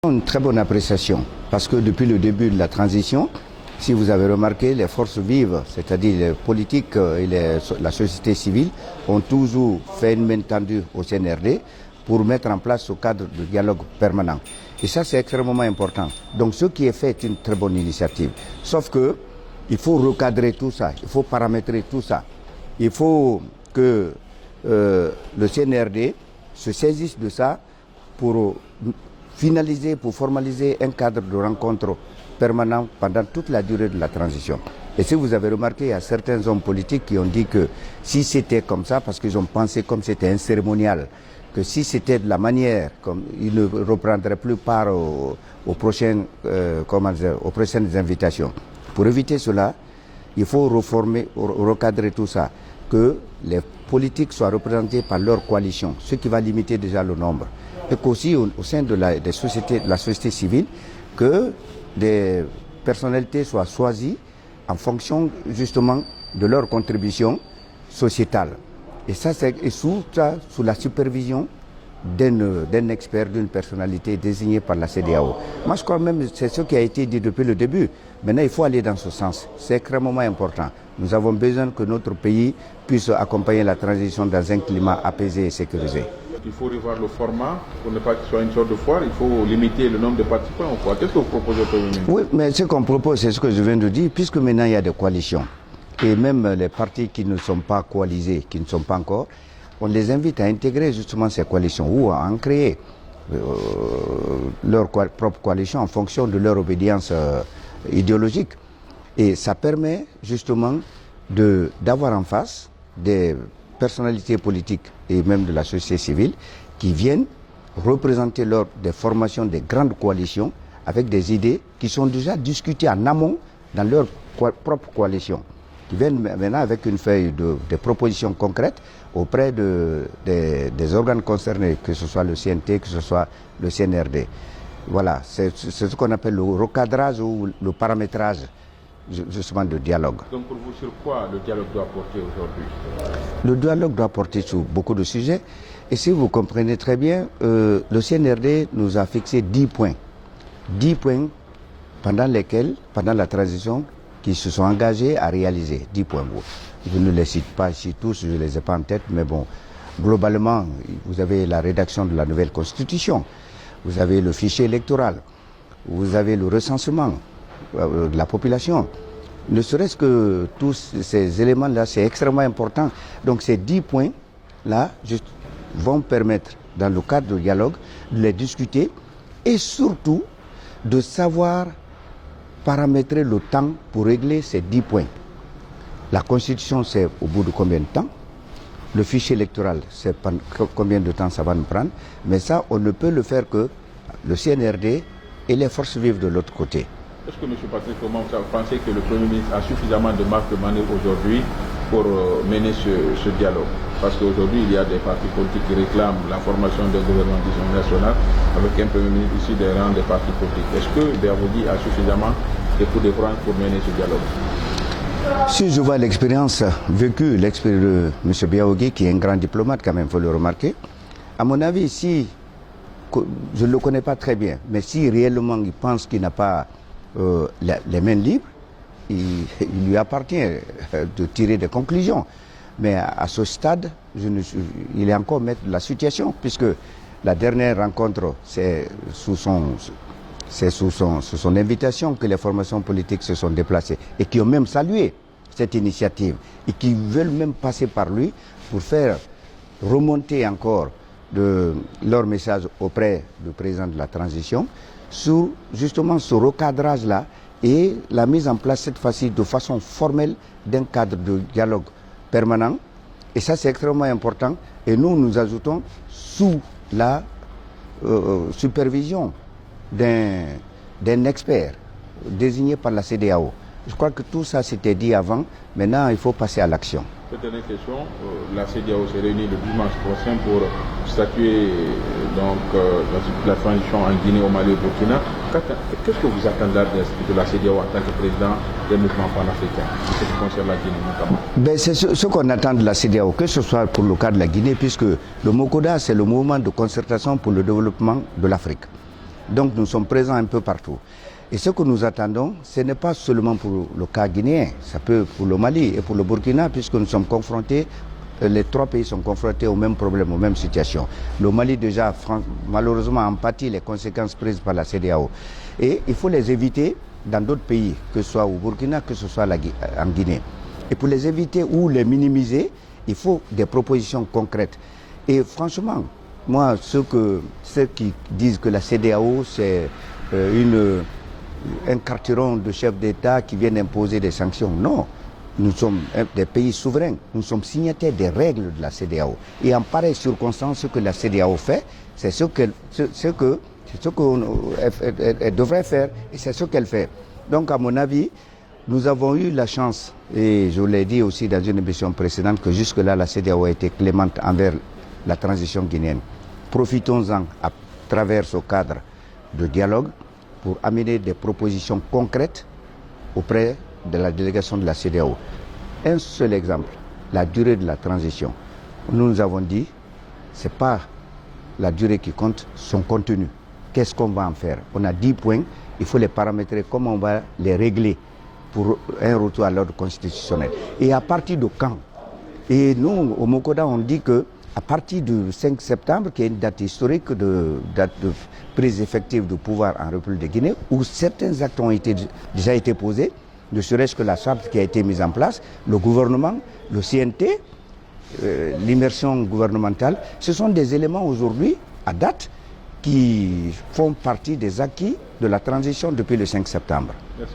Une très bonne appréciation, parce que depuis le début de la transition, si vous avez remarqué, les forces vives, c'est-à-dire les politiques et la société civile, ont toujours fait une main tendue au CNRD pour mettre en place ce cadre de dialogue permanent. Et ça, c'est extrêmement important. Donc ce qui est fait est une très bonne initiative. Sauf que il faut recadrer tout ça, il faut paramétrer tout ça. Il faut que le CNRD se saisisse de ça pour finaliser, pour formaliser un cadre de rencontre permanent pendant toute la durée de la transition. Et si vous avez remarqué, il y a certains hommes politiques qui ont dit que si c'était comme ça, parce qu'ils ont pensé comme c'était un cérémonial, que si c'était de la manière, comme ils ne reprendraient plus part aux prochaines invitations. Pour éviter cela, il faut reformer, recadrer tout ça, que les politiques soient représentés par leur coalition, ce qui va limiter déjà le nombre. Et qu'aussi au sein de la société civile, que des personnalités soient choisies en fonction justement de leur contribution sociétale. Et ça, c'est sous la supervision d'un expert, d'une personnalité désignée par la CEDEAO. Moi, je crois même que c'est ce qui a été dit depuis le début. Maintenant, il faut aller dans ce sens. C'est extrêmement important. Nous avons besoin que notre pays puisse accompagner la transition dans un climat apaisé et sécurisé. Il faut revoir le format pour ne pas qu'il soit une sorte de foire. Il faut limiter le nombre de participants. Qu'est-ce que vous proposez au Premier ministre? Oui, mais ce qu'on propose, c'est ce que je viens de dire, puisque maintenant il y a des coalitions. Et même les partis qui ne sont pas coalisés, qui ne sont pas encore, on les invite à intégrer justement ces coalitions ou à en créer leur propre coalition en fonction de leur obédience idéologique. Et ça permet justement d'avoir en face des personnalités politiques et même de la société civile qui viennent représenter lors des formations des grandes coalitions avec des idées qui sont déjà discutées en amont dans leur propre coalition, qui viennent maintenant avec une feuille de propositions concrètes auprès des organes concernés, que ce soit le CNT, que ce soit le CNRD. Voilà, c'est ce qu'on appelle le recadrage ou le paramétrage justement de dialogue. Donc pour vous, sur quoi le dialogue doit porter aujourd'hui? Le dialogue doit porter sur beaucoup de sujets. Et si vous comprenez très bien, le CNRD nous a fixé 10 points. 10 points pendant la transition, qui se sont engagés à réaliser. 10 points. Je ne les cite pas ici tous, je ne les ai pas en tête, mais bon, globalement, vous avez la rédaction de la nouvelle constitution, vous avez le fichier électoral, vous avez le recensement de la population. Ne serait-ce que tous ces éléments-là, c'est extrêmement important. Donc ces 10 points-là vont permettre, dans le cadre du dialogue, de les discuter et surtout de savoir paramétrer le temps pour régler ces 10 points. La Constitution, c'est au bout de combien de temps? Le fichier électoral, c'est combien de temps ça va nous prendre? Mais ça, on ne peut le faire que le CNRD et les forces vives de l'autre côté. Est-ce que M. Patrick Omar, vous pensez que le Premier ministre a suffisamment de marge de manœuvre aujourd'hui pour mener ce dialogue? Parce qu'aujourd'hui, il y a des partis politiques qui réclament la formation d'un gouvernement national avec un Premier ministre issu des rangs des partis politiques. Est-ce que Béavoudi a suffisamment de coups de franche pour mener ce dialogue? Si je vois l'expérience vécue, l'expérience de M. Béavoudi, qui est un grand diplomate quand même, il faut le remarquer, à mon avis, si, je ne le connais pas très bien, mais si réellement il pense qu'il n'a pas les mains libres, il lui appartient de tirer des conclusions. Mais à ce stade, il est encore maître de la situation, puisque la dernière rencontre, c'est sous son invitation que les formations politiques se sont déplacées et qui ont même salué cette initiative et qui veulent même passer par lui pour faire remonter encore leur message auprès du président de la transition sur justement ce recadrage-là et la mise en place cette fois-ci de façon formelle d'un cadre de dialogue permanent. Et ça, c'est extrêmement important. Et nous ajoutons sous la supervision d'un expert désigné par la CEDEAO. Je crois que tout ça s'était dit avant. Maintenant, il faut passer à l'action. Cette dernière question, la CEDEAO s'est réunie le dimanche prochain pour statuer la transition en Guinée, au Mali et au Burkina. Qu'est-ce que vous attendez de la CEDEAO en tant que président des mouvements panafricains, ce qui concerne la Guinée notamment? C'est ce qu'on attend de la CEDEAO, que ce soit pour le cas de la Guinée, puisque le MOCODA, c'est le mouvement de concertation pour le développement de l'Afrique. Donc nous sommes présents un peu partout. Et ce que nous attendons, ce n'est pas seulement pour le cas guinéen, ça peut pour le Mali et pour le Burkina, puisque nous sommes confrontés, les trois pays sont confrontés aux mêmes problèmes, aux mêmes situations. Le Mali déjà, malheureusement, en pâtit les conséquences prises par la CEDEAO. Et il faut les éviter dans d'autres pays, que ce soit au Burkina, que ce soit en Guinée. Et pour les éviter ou les minimiser, il faut des propositions concrètes. Et franchement, moi, ceux qui disent que la CEDEAO, c'est un carteron de chefs d'État qui viennent imposer des sanctions, non. Nous sommes des pays souverains, nous sommes signataires des règles de la CEDEAO. Et en pareille circonstance, ce que la CEDEAO fait, c'est ce qu'elle devrait faire et c'est ce qu'elle fait. Donc à mon avis, nous avons eu la chance, et je l'ai dit aussi dans une émission précédente, que jusque-là la CEDEAO a été clémente envers la transition guinéenne. Profitons-en à travers ce cadre de dialogue pour amener des propositions concrètes auprès de la délégation de la CEDEAO. Un seul exemple, la durée de la transition. Nous avons dit, ce n'est pas la durée qui compte, son contenu. Qu'est-ce qu'on va en faire? On a 10 points, il faut les paramétrer, comment on va les régler pour un retour à l'ordre constitutionnel. Et à partir de quand? Et nous, au Mokoda, on dit que à partir du 5 septembre, qui est une date historique, date de prise effective du pouvoir en République de Guinée, où certains actes ont déjà été posés, ne serait-ce que la charte qui a été mise en place, le gouvernement, le CNT, l'immersion gouvernementale, ce sont des éléments aujourd'hui, à date, qui font partie des acquis de la transition depuis le 5 septembre. Merci.